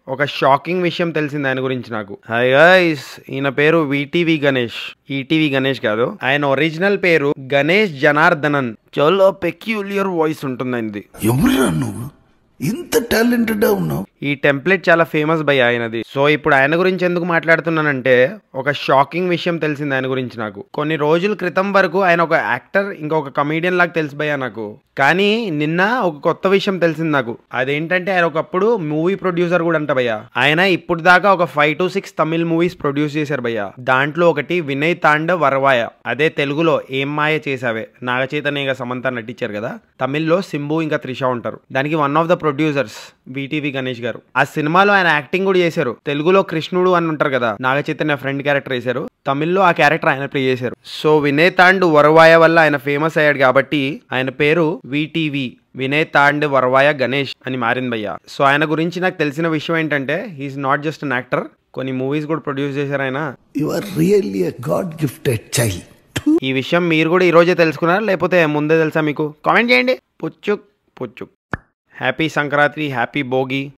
ఒక షాకింగ్ విషయం తెలిసింది ఆయన గురించి నాకు. హాయ్ గైస్, ఈయన పేరు విటివి గణేష్. ఈటీవీ గణేష్ కాదు, ఆయన ఒరిజినల్ పేరు గణేష్ జనార్దనన్. చాలా పెక్యులియర్ వాయిస్ ఉంటుంది ఆయనది. ఎవరురా నువ్వు ఇంత టాలెంటెడ్ ఉన్నావు? ఈ టెంప్లెట్ చాలా ఫేమస్ బై ఆయనది. సో ఇప్పుడు ఆయన గురించి ఎందుకు మాట్లాడుతున్నానంటే, ఒక షాకింగ్ విషయం తెలిసింది ఆయన గురించి నాకు. కొన్ని రోజుల క్రితం వరకు ఆయన ఒక యాక్టర్, ఇంకొక కమీడియన్ లాగా తెలిసి భయ్యా నాకు. కానీ నిన్న ఒక కొత్త విషయం తెలిసింది నాకు. అదేంటంటే ఆయన ఒకప్పుడు మూవీ ప్రొడ్యూసర్ కూడా అంట భయ్యా. ఆయన ఇప్పుడు దాకా ఒక 5 to 6 తమిళ్ మూవీస్ ప్రొడ్యూస్ చేశారు భయ్యా. దాంట్లో ఒకటి వినయ్ తాండవ్ వరవాయ, అదే తెలుగులో ఏం మాయ చేసావే, నాగ చైతన్య సమంత నటించారు కదా. తమిళ్లో సింబు ఇంకా త్రిష ఉంటారు. దానికి one of the producers VTV Ganesh గారు. ఆ సినిమాలో ఆయన యాక్టింగ్ కూడా చేశారు. తెలుగులో కృష్ణుడు అని ఉంటారు కదా, నాగ చైతన్య ఫ్రెండ్ క్యారెక్టర్ చేశారు. తమిళ్లో ఆ క్యారెక్టర్ ఆయన ప్లే చేశారు. సో వినయ్ తాండ్ వరవాయ వల్ల ఆయన ఫేమస్ అయ్యాడు కాబట్టి ఆయన పేరు విటివి, వినయ్ తాండ్ వరవాయ గణేష్ అని మారింది భయ్యా. సో ఆయన గురించి నాకు తెలిసిన విషయం ఏంటంటే, he is not just an actor, కొన్ని మూవీస్ కూడా ప్రొడ్యూస్ చేశారు ఆయన. You are really a god gifted child. ఈ విషయం మీరు కూడా ఈ రోజే తెలుసుకున్నారా, లేకపోతే ముందే తెలుసా మీకు? కామెంట్ చేయండి. పుచ్చుక్ పుచ్చుక్. Happy Sankranti, happy Bhogi.